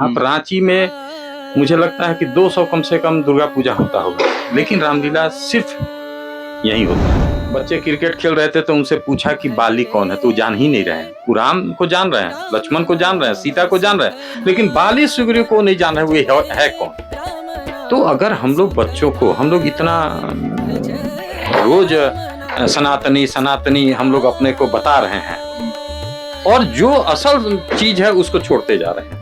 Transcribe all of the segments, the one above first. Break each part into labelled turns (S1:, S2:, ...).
S1: आप रांची में मुझे लगता है कि 200 कम से कम दुर्गा पूजा होता होगा, लेकिन रामलीला सिर्फ यही होता है। बच्चे क्रिकेट खेल रहे थे तो उनसे पूछा कि बाली कौन है, तो जान ही नहीं रहे हैं। वो राम को जान रहे हैं, लक्ष्मण को जान रहे हैं, सीता को जान रहे हैं, लेकिन बाली सुग्रीव को नहीं जान रहे वो है कौन। तो अगर हम लोग बच्चों को, हम लोग इतना रोज सनातनी सनातनी हम लोग अपने को बता रहे हैं और जो असल चीज है उसको छोड़ते जा रहे हैं।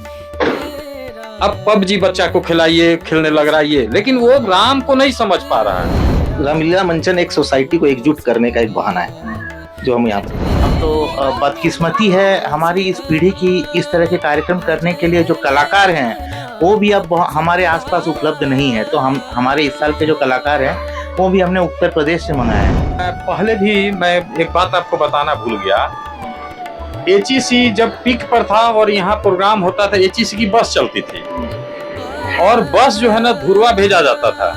S1: अब पबजी बच्चा को खिलाइए, खेलने लग रहा है ये, लेकिन वो राम को नहीं समझ पा रहा है।
S2: रामलीला मंचन एक सोसाइटी को एकजुट करने का एक बहाना है जो हम यहाँ पर। हम तो बदकिस्मती है हमारी इस पीढ़ी की, इस तरह के कार्यक्रम करने के लिए जो कलाकार हैं वो भी अब हमारे आसपास उपलब्ध नहीं है। तो हम हमारे इस साल के जो कलाकार हैं वो भी हमने उत्तर प्रदेश से मंगाया है।
S1: पहले भी मैं एक बात आपको बताना भूल गया, एचईसी जब पीक पर था और यहाँ प्रोग्राम होता था, एचईसी की बस चलती थी और बस जो है ना धुरवा भेजा जाता था,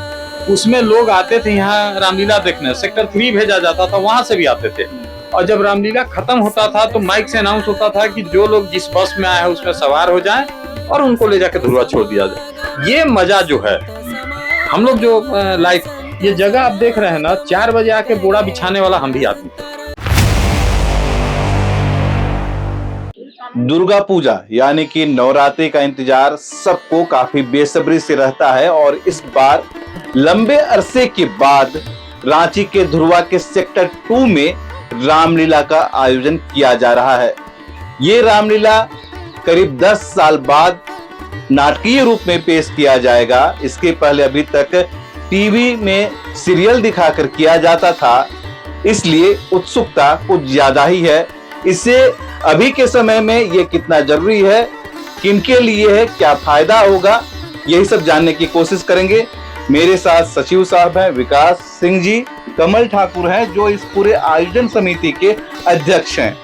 S1: उसमें लोग आते थे यहाँ रामलीला देखने। सेक्टर 3 भेजा जाता था, वहां से भी आते थे। और जब रामलीला खत्म होता था तो माइक से अनाउंस होता था कि जो लोग जिस बस में आए हैं उसमें सवार हो जाएं और उनको ले जाकर धुरवा छोड़ दिया जाए। ये मजा जो है, हम लोग जो लाइफ, ये जगह आप देख रहे हैं ना, 4 बजे आके बोड़ा बिछाने वाला हम भी आदमी थे।
S3: दुर्गा पूजा यानी कि नवरात्रि का इंतजार सबको काफी बेसब्री से रहता है और इस बार लंबे अरसे के बाद रांची के धुरवा के सेक्टर 2 में रामलीला का आयोजन किया जा रहा है। ये रामलीला करीब 10 साल बाद नाटकीय रूप में पेश किया जाएगा। इसके पहले अभी तक टीवी में सीरियल दिखाकर किया जाता था, इसलिए उत्सुकता कुछ ज्यादा ही है। इससे अभी के समय में ये कितना जरूरी है, किनके लिए है, क्या फायदा होगा, यही सब जानने की कोशिश करेंगे। मेरे साथ सचिव साहब हैं विकास सिंह जी, कमल ठाकुर हैं जो इस पूरे आयोजन समिति के अध्यक्ष हैं।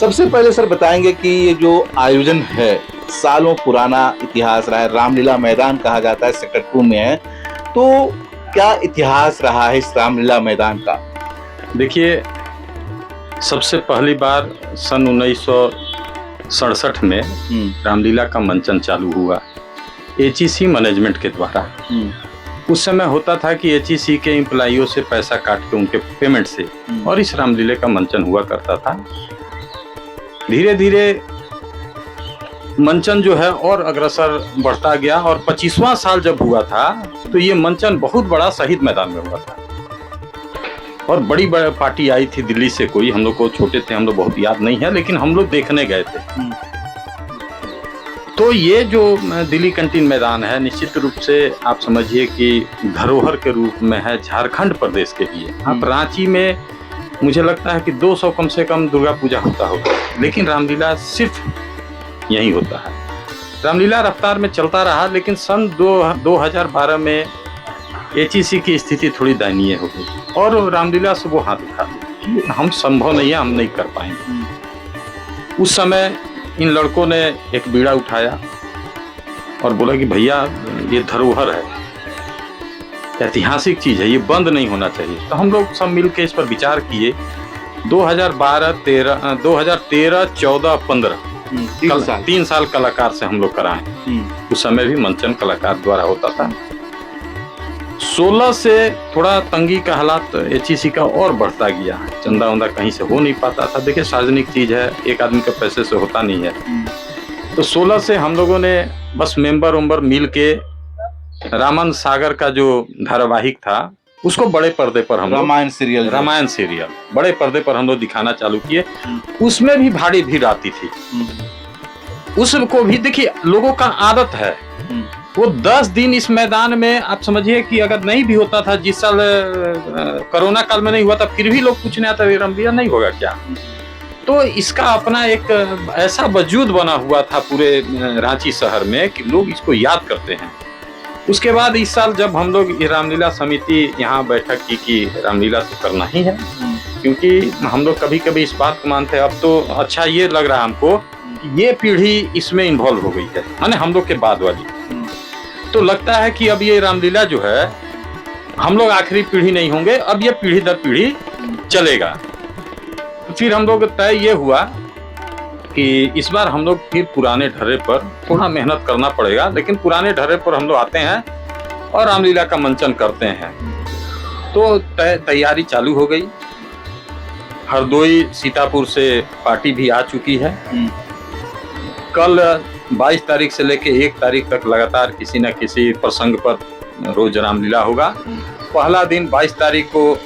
S3: सबसे पहले सर बताएंगे कि ये जो आयोजन है सालों पुराना इतिहास रहा है, रामलीला मैदान कहा जाता है, सेक्टर 2 में है, तो क्या इतिहास रहा है इस रामलीला मैदान का?
S1: देखिए, सबसे पहली बार सन 1967 में रामलीला का मंचन चालू हुआ एचईसी मैनेजमेंट के द्वारा। उस समय होता था कि एचईसी के एम्प्लॉइयों से पैसा काट के उनके पेमेंट से और इस रामलीला का मंचन हुआ करता था। धीरे धीरे मंचन जो है और अग्रसर बढ़ता गया और 25वां साल जब हुआ था तो ये मंचन बहुत बड़ा शहीद मैदान में हुआ था और बड़ी बड़ी पार्टी आई थी दिल्ली से। कोई, हम लोग को छोटे थे, हम लोग बहुत याद नहीं है, लेकिन हम लोग देखने गए थे। तो ये जो दिल्ली कैंटीन मैदान है, निश्चित रूप से आप समझिए कि धरोहर के रूप में है झारखंड प्रदेश के लिए। आप रांची में मुझे लगता है कि 200 कम से कम दुर्गा पूजा होता होगा, लेकिन रामलीला सिर्फ यही होता है। रामलीला रफ्तार में चलता रहा, लेकिन सन 2012 में एचईसी की स्थिति थोड़ी दयनीय हो गई और रामलीला से वो हाथ उठा कि हम संभव नहीं है, हम नहीं कर पाएंगे। उस समय इन लड़कों ने एक बीड़ा उठाया और बोला कि भैया ये धरोहर है, ऐतिहासिक चीज है, ये बंद नहीं होना चाहिए। तो हम लोग सब मिलकर इस पर विचार किए। 2012, 2013, 14, 15 3 साल कलाकार से हम लोग कराए। उस समय भी मंचन कलाकार द्वारा होता था। 16 से थोड़ा तंगी का हालात एचईसी का और बढ़ता गया, चंदा वंदा कहीं से हो नहीं पाता था। देखिए, सार्वजनिक चीज है, एक आदमी के पैसे से होता नहीं है। तो 16 से हम लोगों ने बस मेंबर मिल के रामन सागर का जो धारावाहिक था उसको बड़े पर्दे पर हम
S3: रामायण सीरियल
S1: बड़े पर्दे पर हम लोग दिखाना चालू किए। उसमें भी भारी भीड़ आती थी। उसको भी देखिए, लोगों का आदत है, वो 10 दिन इस मैदान में, आप समझिए कि अगर नहीं भी होता था, जिस साल कोरोना काल में नहीं हुआ था, फिर भी लोग पूछने आता रामलीला नहीं होगा क्या। तो इसका अपना एक ऐसा वजूद बना हुआ था पूरे रांची शहर में कि लोग इसको याद करते हैं। उसके बाद इस साल जब हम लोग रामलीला समिति यहाँ बैठक की कि रामलीला तो करना ही है, क्योंकि हम लोग कभी कभी इस बात को मानते हैं। अब तो अच्छा ये लग रहा है हमको कि ये पीढ़ी इसमें इन्वॉल्व हो गई है, माने हम लोग के बाद वाली। तो लगता है कि अब ये रामलीला जो है, हम लोग आखिरी पीढ़ी नहीं होंगे, अब ये पीढ़ी दर पीढ़ी चलेगा। तो फिर हम लोग तय ये हुआ कि इस बार हम लोग फिर पुराने ढर्रे पर थोड़ा मेहनत करना पड़ेगा, लेकिन पुराने ढर्रे पर हम लोग आते हैं और रामलीला का मंचन करते हैं। तो तैयारी चालू हो गई। हरदोई सीतापुर से पार्टी भी आ चुकी है। कल 22 तारीख से लेके 1 तारीख तक लगातार किसी न किसी प्रसंग पर रोज रामलीला होगा। पहला दिन 22 तारीख को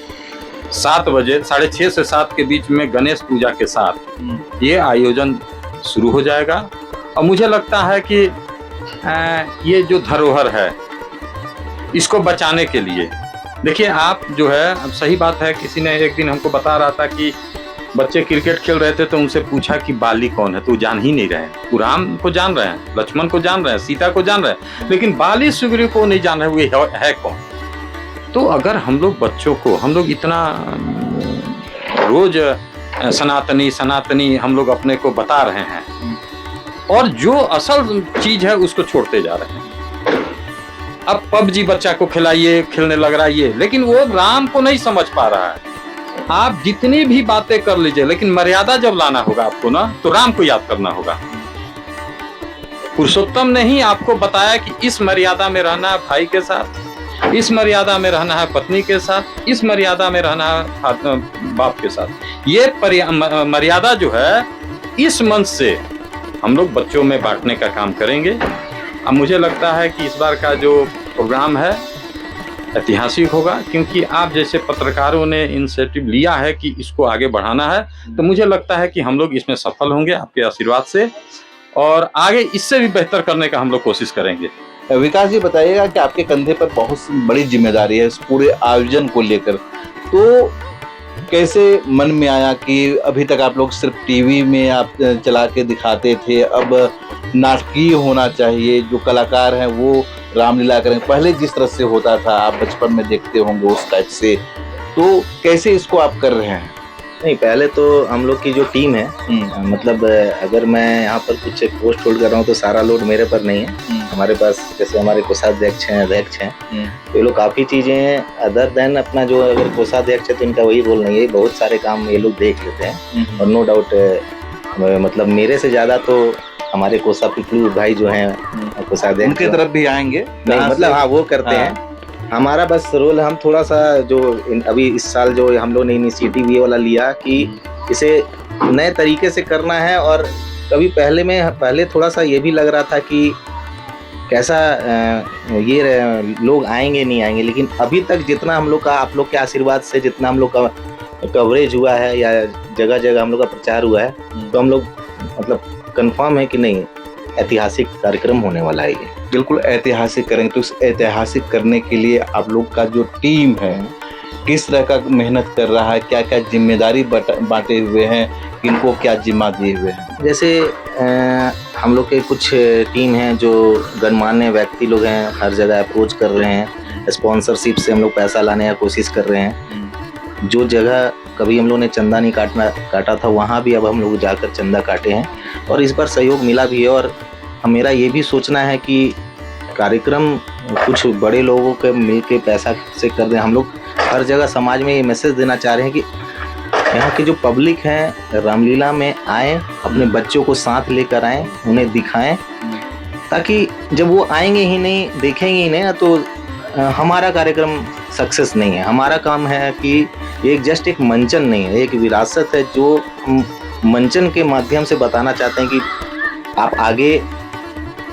S1: 7 बजे 6:30 से 7 के बीच में गणेश पूजा के साथ ये आयोजन शुरू हो जाएगा। और मुझे लगता है कि ये जो धरोहर है इसको बचाने के लिए, देखिए आप जो है, अब सही बात है, किसी ने एक दिन हमको बता रहा था कि बच्चे क्रिकेट खेल रहे थे तो उनसे पूछा कि बाली कौन है, तो जान ही नहीं रहे। वो राम को जान रहे हैं, लक्ष्मण को जान रहे हैं, सीता को जान रहे हैं, लेकिन बाली सुग्रीव को नहीं जान रहे वो है कौन। तो अगर हम लोग बच्चों को, हम लोग इतना रोज सनातनी सनातनी हम लोग अपने को बता रहे हैं और जो असल चीज है उसको छोड़ते जा रहे हैं। अब पबजी बच्चा को खिलाइए, खेलने लग रहा है ये, लेकिन वो राम को नहीं समझ पा रहा है। आप जितनी भी बातें कर लीजिए, लेकिन मर्यादा जब लाना होगा आपको ना, तो राम को याद करना होगा। पुरुषोत्तम ने ही आपको बताया कि इस मर्यादा में रहना है भाई के साथ, इस मर्यादा में रहना है पत्नी के साथ, इस मर्यादा में रहना है बाप के साथ। ये मर्यादा जो है इस मंच से हम लोग बच्चों में बांटने का काम करेंगे। अब मुझे लगता है कि इस बार का जो प्रोग्राम है ऐतिहासिक होगा, क्योंकि आप जैसे पत्रकारों ने इनिशिएटिव लिया है कि इसको आगे बढ़ाना है, तो मुझे लगता है कि हम लोग इसमें सफल होंगे आपके आशीर्वाद से, और आगे इससे भी बेहतर करने का हम लोग कोशिश करेंगे।
S3: विकास जी बताइएगा कि आपके कंधे पर बहुत बड़ी जिम्मेदारी है इस पूरे आयोजन को लेकर, तो कैसे मन में आया कि अभी तक आप लोग सिर्फ टीवी में आप चला के दिखाते थे, अब नाटकीय होना चाहिए, जो कलाकार हैं वो रामलीला करें, पहले जिस तरह से होता था आप बचपन में देखते होंगे उस टाइप से, तो कैसे इसको आप कर रहे हैं?
S2: नहीं, पहले तो हम लोग की जो टीम है, मतलब अगर मैं यहाँ पर कुछ पोस्ट होल्ड कर रहा हूँ तो सारा लोड मेरे पर नहीं है। हमारे पास जैसे हमारे कोषाध्यक्ष हैं, अध्यक्ष हैं, तो ये लोग काफ़ी चीज़ें अदर देन अपना जो, अगर कोषाध्यक्ष है तो इनका वही रोल नहीं है, बहुत सारे काम ये लोग देख लेते हैं। और नो डाउट मतलब मेरे से ज़्यादा तो हमारे कोषा पिपलू भाई जो हैं कोषाध्यक्ष,
S3: उनकी तरफ भी आएंगे
S2: नहीं, मतलब हाँ वो करते हैं। हमारा बस रोल, हम थोड़ा सा जो अभी इस साल जो हम लोग ने इनिशिएटिव ये वाला लिया कि इसे नए तरीके से करना है। और कभी पहले थोड़ा सा ये भी लग रहा था कि कैसा ये लोग आएंगे नहीं आएंगे, लेकिन अभी तक जितना हम लोग का, आप लोग के आशीर्वाद से जितना हम लोग का कवरेज हुआ है या जगह जगह हम लोग का प्रचार हुआ है, तो हम लोग मतलब कंफर्म है कि नहीं, ऐतिहासिक कार्यक्रम होने वाला है ये।
S3: बिल्कुल ऐतिहासिक करेंगे। तो इस ऐतिहासिक करने के लिए आप लोग का जो टीम है किस तरह का मेहनत कर रहा है, क्या क्या जिम्मेदारी बांटे हुए हैं, किनको क्या जिम्मा दिए हुए हैं?
S2: जैसे हम लोग के कुछ टीम हैं जो गणमान्य व्यक्ति लोग हैं, हर जगह अप्रोच कर रहे हैं, स्पॉन्सरशिप से हम लोग पैसा लाने की कोशिश कर रहे हैं। जो जगह कभी हम लोग ने चंदा नहीं काटा था, वहाँ भी अब हम लोग जाकर चंदा काटे हैं और इस बार सहयोग मिला भी है। और मेरा ये भी सोचना है कि कार्यक्रम कुछ बड़े लोगों के मिल के पैसा से कर दें। हम लोग हर जगह समाज में ये मैसेज देना चाह रहे हैं कि यहाँ की जो पब्लिक है रामलीला में आए, अपने बच्चों को साथ लेकर आएँ, उन्हें दिखाएं, ताकि जब वो आएंगे ही नहीं, देखेंगे ही नहीं, तो हमारा कार्यक्रम सक्सेस नहीं है। हमारा काम है कि ये जस्ट एक मंचन नहीं है, एक विरासत है जो हम मंचन के माध्यम से बताना चाहते हैं कि आप आगे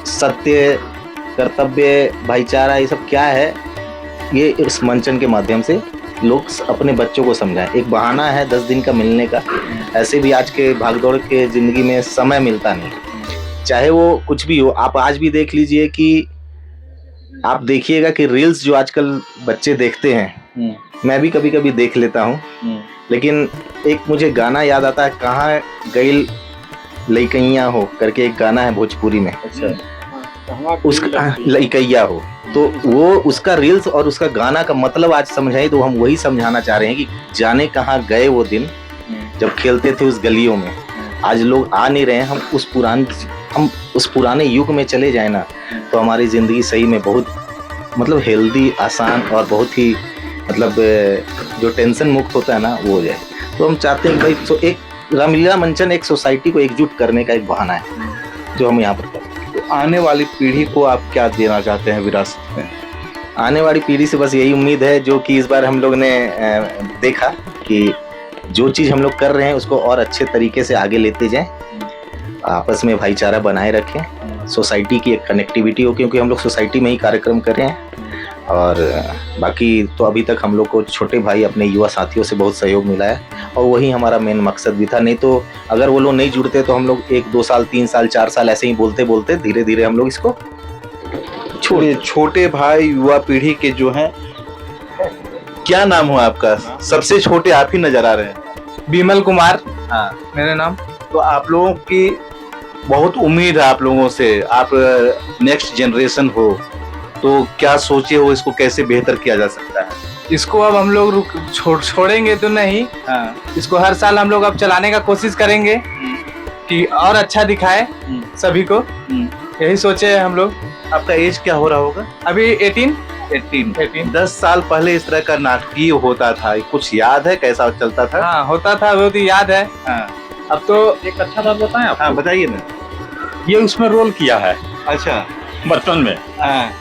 S2: सत्य, कर्तव्य, भाईचारा, ये सब क्या है, ये इस मंचन के माध्यम से लोग अपने बच्चों को समझाएं। एक बहाना है 10 दिन का मिलने का, ऐसे भी आज के भागदौड़ के ज़िंदगी में समय मिलता नहीं, चाहे वो कुछ भी हो। आप आज भी देख लीजिए कि आप देखिएगा कि रील्स जो आजकल बच्चे देखते हैं, मैं भी कभी कभी देख लेता हूँ, लेकिन एक मुझे गाना याद आता है, कहाँ गई लइकैया हो करके एक गाना है भोजपुरी में। अच्छा, उसका लइकैया हो, तो वो उसका रील्स और उसका गाना का मतलब आज समझाए, तो हम वही समझाना चाह रहे हैं कि जाने कहाँ गए वो दिन जब खेलते थे उस गलियों में। आज लोग आ नहीं रहे हैं, हम उस पुराने युग में चले जाए ना, तो हमारी ज़िंदगी सही में बहुत मतलब हेल्दी, आसान और बहुत ही मतलब जो टेंशन मुक्त होता है ना, वो हो जाए। तो हम चाहते हैं कि भाई, तो एक रामलीला मंचन एक सोसाइटी को एकजुट करने का एक बहाना है जो हम यहाँ पर करते हैं।
S3: तो आने वाली पीढ़ी को आप क्या देना चाहते हैं विरासत में?
S2: आने वाली पीढ़ी से बस यही उम्मीद है जो कि इस बार हम लोग ने देखा कि जो चीज़ हम लोग कर रहे हैं उसको और अच्छे तरीके से आगे लेते जाएं, आपस में भाईचारा बनाए रखें, सोसाइटी की एक कनेक्टिविटी हो, क्योंकि हम लोग सोसाइटी में ही कार्यक्रम कर रहे हैं। और बाकी तो अभी तक हम लोग को छोटे भाई अपने युवा साथियों से बहुत सहयोग मिला है और वही हमारा मेन मकसद भी था। नहीं तो अगर वो लोग नहीं जुड़ते तो हम लोग 1-2 साल 3 साल 4 साल ऐसे ही बोलते बोलते धीरे धीरे हम लोग इसको
S3: छोटे भाई युवा पीढ़ी के जो हैं, क्या नाम हुआ आपका? सबसे छोटे आप ही नजर आ रहे हैं।
S4: विमल कुमार
S3: हाँ,
S4: मेरा नाम।
S3: तो आप लोगों की बहुत उम्मीद है आप लोगों से, आप नेक्स्ट जनरेशन हो, तो क्या सोचे हो इसको कैसे बेहतर किया जा सकता है?
S4: इसको अब हम लोग छोड़ेंगे तो नहीं।
S3: हाँ,
S4: इसको हर साल हम लोग अब चलाने का कोशिश करेंगे कि और अच्छा दिखाए सभी को। यही सोचे हम लोग।
S3: आपका एज क्या हो रहा होगा?
S4: अभी 18।
S3: 18। 10 साल पहले इस तरह का नाटकीय होता था, कुछ याद है कैसा चलता था?
S4: हाँ, होता था, बहुत ही याद है।
S3: हाँ,
S1: अब तो एक अच्छा बात बताएं आप?
S3: हाँ बताइए ना।
S1: ये उसमें रोल किया है
S3: अच्छा,
S1: बचपन में।
S3: हाँ,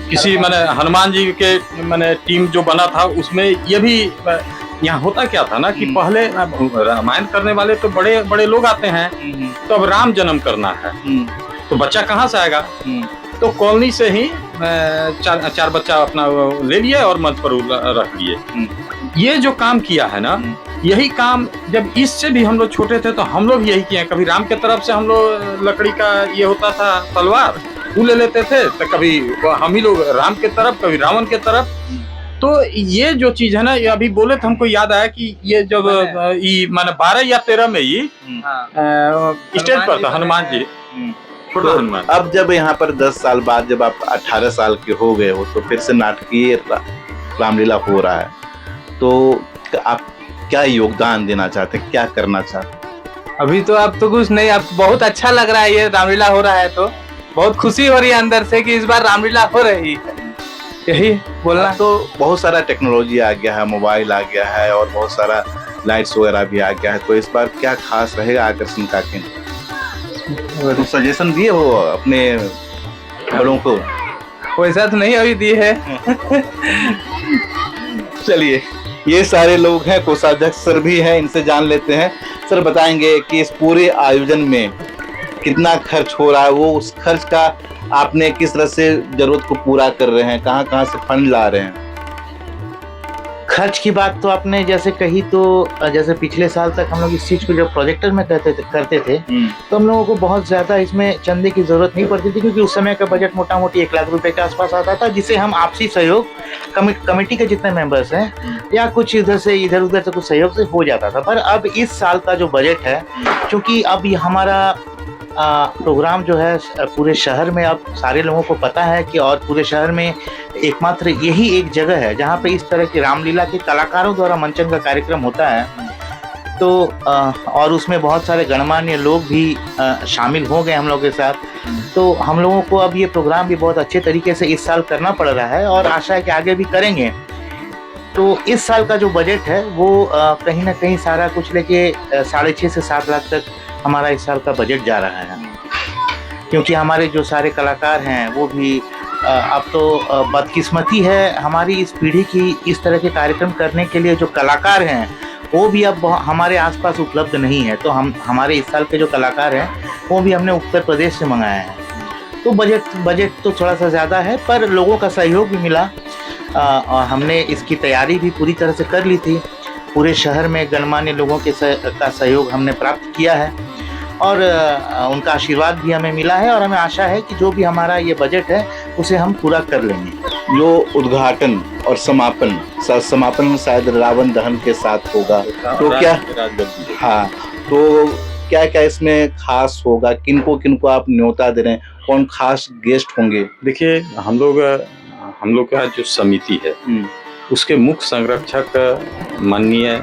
S1: किसी मैंने हनुमान जी के मैंने टीम जो बना था उसमें ये भी यहाँ होता क्या था ना कि पहले रामायण करने वाले तो बड़े बड़े लोग आते हैं, तो अब राम जन्म करना है तो बच्चा कहाँ से आएगा? तो कॉलोनी से ही चार बच्चा अपना ले लिए और मंच पर रख लिए। ये जो काम किया है ना, यही काम जब इससे भी हम लोग छोटे थे तो हम लोग यही किए। कभी राम के तरफ से हम लोग लकड़ी का ये होता था तलवार, वो ले लेते थे, तो कभी हम ही लोग राम के तरफ, कभी रावण के तरफ। तो ये जो चीज है ना, ये अभी बोले तो हमको याद आया कि ये जब मैंने 12 या 13 में ही स्टेज पर था हनुमान जी, छोटा हनुमान।
S3: अब जब यहाँ पर 10 साल बाद जब आप 18 साल के हो गए हो तो फिर से नाटकीय रामलीला हो रहा है, तो आप क्या योगदान देना चाहते हैं, क्या करना चाहते हैं?
S4: अभी तो अब तो कुछ नहीं, अब बहुत अच्छा लग रहा है ये रामलीला हो रहा है, तो बहुत खुशी हो रही है अंदर से कि इस बार रामलीला हो रही है। यही बोलना।
S3: तो बहुत सारा टेक्नोलॉजी आ गया है, मोबाइल आ गया है और बहुत सारा लाइट्स वगैरह भी आ गया है, तो इस बार क्या खास रहेगा आकर्षण का केंद्र? तो सजेशन दिए हो अपने बड़ों को?
S4: वैसा तो नहीं अभी दी है।
S3: चलिए, ये सारे लोग हैं, कोषाध्यक्ष सर भी हैं, इनसे जान लेते हैं। सर बताएंगे कि इस पूरे आयोजन में कितना खर्च हो रहा है, वो उस खर्च का आपने किस तरह से जरूरत को पूरा कर रहे हैं, कहाँ कहाँ से फंड ला रहे हैं?
S2: खर्च की बात तो आपने जैसे कही, तो जैसे पिछले साल तक हम लोग इस चीज़ को जब प्रोजेक्टर में करते थे तो हम लोगों को बहुत ज़्यादा इसमें चंदे की ज़रूरत नहीं पड़ती थी, क्योंकि उस समय का बजट मोटा मोटी 1 लाख रुपए के आसपास आता था, जिसे हम आपसी सहयोग कमेटी के जितने मेंबर्स हैं या कुछ इधर उधर से कुछ सहयोग से हो जाता था। पर अब इस साल का जो बजट है, क्योंकि अब हमारा प्रोग्राम जो है पूरे शहर में अब सारे लोगों को पता है कि, और पूरे शहर में एकमात्र यही एक जगह है जहाँ पे इस तरह की रामलीला के कलाकारों द्वारा मंचन का कार्यक्रम होता है। तो और उसमें बहुत सारे गणमान्य लोग भी शामिल हो गए हम लोग के साथ, तो हम लोगों को अब ये प्रोग्राम भी बहुत अच्छे तरीके से इस साल करना पड़ रहा है और आशा है कि आगे भी करेंगे। तो इस साल का जो बजट है वो कहीं ना कहीं सारा कुछ लेके 6.5 से 7 लाख तक हमारा इस साल का बजट जा रहा है, क्योंकि हमारे जो सारे कलाकार हैं वो भी अब तो बदकिस्मती है हमारी इस पीढ़ी की, इस तरह के कार्यक्रम करने के लिए जो कलाकार हैं वो भी अब हमारे आसपास उपलब्ध नहीं है। तो हमारे इस साल के जो कलाकार हैं वो भी हमने उत्तर प्रदेश से मंगाए हैं। तो बजट तो थोड़ा सा ज़्यादा है, पर लोगों का सहयोग भी मिला और हमने इसकी तैयारी भी पूरी तरह से कर ली थी। पूरे शहर में गणमान्य लोगों के का सहयोग हमने प्राप्त किया है और उनका आशीर्वाद भी हमें मिला है, और हमें आशा है कि जो भी हमारा ये बजट है उसे हम पूरा कर लेंगे।
S3: जो उद्घाटन और समापन शायद रावण दहन के साथ होगा, तो क्या हाँ, तो क्या क्या इसमें खास होगा, किनको आप न्योता दे रहे हैं, कौन खास गेस्ट होंगे?
S1: देखिए, हम लोग का जो समिति है उसके मुख्य संरक्षक माननीय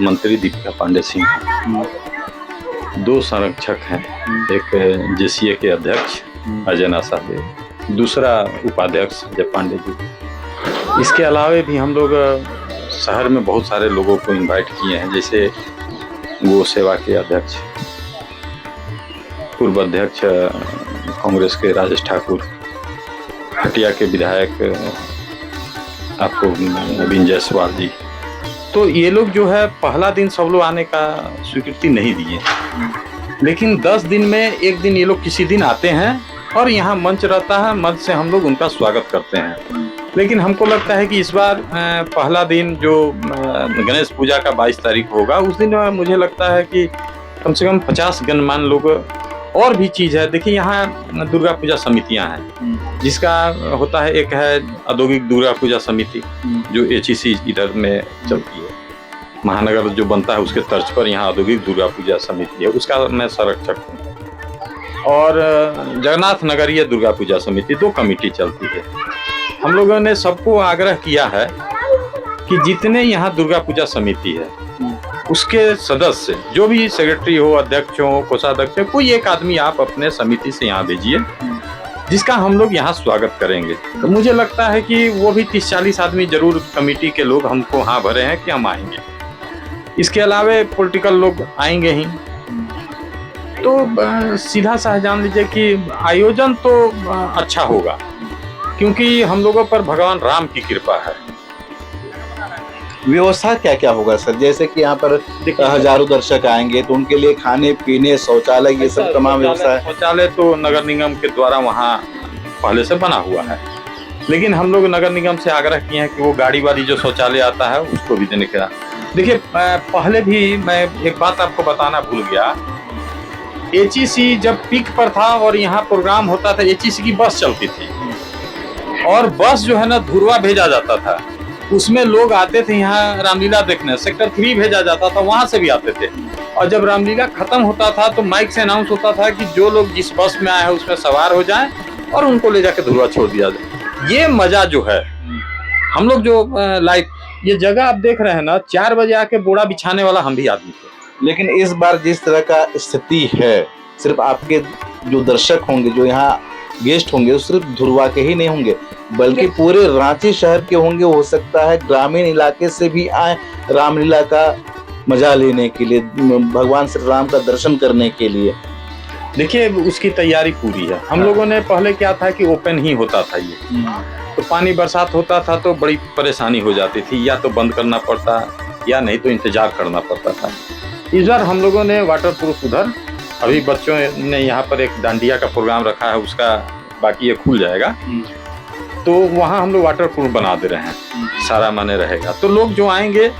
S1: मंत्री दीपिका पांडे सिंह हैं। 2 संरक्षक हैं, एक जेसीए के अध्यक्ष अजय नासादे, दूसरा उपाध्यक्ष अजय पांडे जी। इसके अलावा भी हम लोग शहर में बहुत सारे लोगों को इनवाइट किए हैं, जैसे गो सेवा के अध्यक्ष, पूर्व अध्यक्ष कांग्रेस के राजेश ठाकुर, हटिया के विधायक आपको नवीन जायसवाल जी, तो ये लोग जो है पहला दिन सब लोग आने का स्वीकृति नहीं दिए, लेकिन 10 दिन में एक दिन ये लोग किसी दिन आते हैं और यहाँ मंच रहता है, मंच से हम लोग उनका स्वागत करते हैं। लेकिन हमको लगता है कि इस बार पहला दिन जो गणेश पूजा का 22 तारीख होगा, उस दिन मुझे लगता है कि कम से कम 50 गणमान्य लोग, और भी चीज़ है। देखिए यहाँ दुर्गा पूजा समितियाँ हैं, जिसका होता है, एक है औद्योगिक दुर्गा पूजा समिति जो HEC इधर में चलती है, महानगर जो बनता है उसके तर्ज पर यहाँ औद्योगिक दुर्गा पूजा समिति है, उसका मैं संरक्षक हूँ। और जगन्नाथ नगरीय दुर्गा पूजा समिति, 2 कमेटी चलती है। हम लोगों ने सबको आग्रह किया है कि जितने यहाँ दुर्गा पूजा समिति है उसके सदस्य, जो भी सेक्रेटरी हो, अध्यक्ष हो, कोषाध्यक्ष हो, कोई एक आदमी आप अपने समिति से यहाँ भेजिए, जिसका हम लोग यहाँ स्वागत करेंगे। तो मुझे लगता है कि वो भी 30-40 आदमी जरूर कमेटी के लोग हमको हाँ भरे हैं कि हम आएंगे। इसके अलावा पॉलिटिकल लोग आएंगे ही। तो सीधा सा जान लीजिए कि आयोजन तो अच्छा होगा, क्योंकि हम लोगों पर भगवान राम की कृपा है।
S3: व्यवस्था क्या क्या होगा सर? जैसे कि यहाँ पर हजारों दर्शक आएंगे तो उनके लिए खाने पीने, शौचालय, ये सब तमाम व्यवस्था है।
S1: शौचालय तो नगर निगम के द्वारा वहाँ पहले से बना हुआ है, लेकिन हम लोग नगर निगम से आग्रह किए हैं कि वो गाड़ी वाली जो शौचालय आता है उसको भी देने का। देखिए पहले भी मैं एक बात आपको बताना भूल गया, HEC जब पीक पर था और यहाँ प्रोग्राम होता था, HEC की बस चलती थी और बस जो है ना धुरवा भेजा जाता था, उसमें लोग आते थे यहाँ रामलीला देखने। सेक्टर 3 भेजा जाता था, वहां से भी आते थे। और जब रामलीला खत्म होता था तो माइक से अनाउंस होता था कि जो लोग जिस बस में आए हैं उसमें सवार हो जाएं और उनको ले जाके धुरवा छोड़ दिया जाए। ये मजा जो है, हम लोग जो लाइफ, ये जगह आप देख रहे हैं ना, 4 बजे आके बोरा बिछाने वाला हम भी आदमी थे।
S3: लेकिन इस बार जिस तरह का स्थिति है, सिर्फ आपके जो दर्शक होंगे, जो यहाँ गेस्ट होंगे, वो सिर्फ धुरवा के ही नहीं होंगे, बल्कि पूरे रांची शहर के होंगे। हो सकता है ग्रामीण इलाके से भी आए रामलीला का मजा लेने के लिए, भगवान श्री राम का दर्शन करने के लिए।
S1: देखिए उसकी तैयारी पूरी है। हम लोगों ने पहले क्या था कि ओपन ही होता था ये, तो पानी बरसात होता था तो बड़ी परेशानी हो जाती थी, या तो बंद करना पड़ता या नहीं तो इंतजार करना पड़ता था। इस बार हम लोगों ने वाटर प्रूफ, उधर अभी बच्चों ने यहाँ पर एक डांडिया का प्रोग्राम रखा है, उसका बाकी ये खुल जाएगा, तो वहाँ हम लोग वाटर प्रूफ बना दे रहे हैं, सारा माने रहेगा। तो लोग जो आएंगे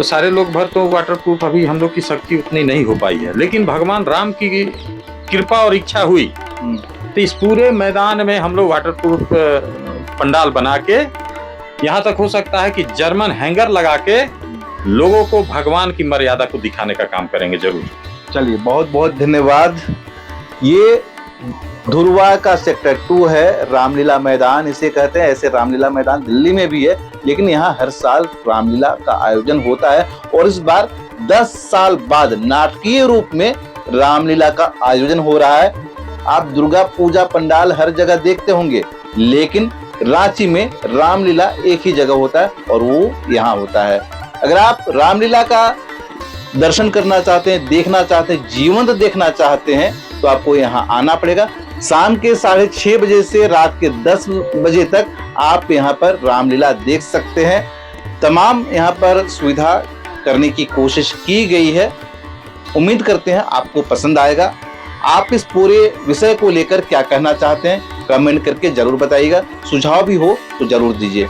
S1: सारे लोग भर, तो वाटर प्रूफ अभी हम लोग की शक्ति उतनी नहीं हो पाई है, लेकिन भगवान राम की कृपा और इच्छा हुई तो इस पूरे मैदान में हम लोग वाटर प्रूफ पंडाल बना के, यहाँ तक हो सकता है कि जर्मन हैंगर लगा के लोगों को भगवान की मर्यादा को दिखाने का काम करेंगे जरूर।
S3: चलिए, बहुत बहुत धन्यवाद। ये धुरवा का सेक्टर 2 है, रामलीला मैदान इसे कहते हैं। ऐसे रामलीला मैदान दिल्ली में भी है, लेकिन यहाँ हर साल रामलीला का आयोजन होता है और इस बार 10 साल बाद नाटकीय रूप में रामलीला का आयोजन हो रहा है। आप दुर्गा पूजा पंडाल हर जगह देखते होंगे, लेकिन रांची में रामलीला एक ही जगह होता है और वो यहाँ होता है। अगर आप रामलीला का दर्शन करना चाहते हैं, देखना चाहते हैं, जीवंत देखना चाहते हैं, तो आपको यहाँ आना पड़ेगा। शाम के 6:30 बजे से रात के 10 बजे तक आप यहाँ पर रामलीला देख सकते हैं। तमाम यहाँ पर सुविधा करने की कोशिश की गई है। उम्मीद करते हैं आपको पसंद आएगा। आप इस पूरे विषय को लेकर क्या कहना चाहते हैं, कमेंट करके जरूर बताइएगा। सुझाव भी हो तो जरूर दीजिए।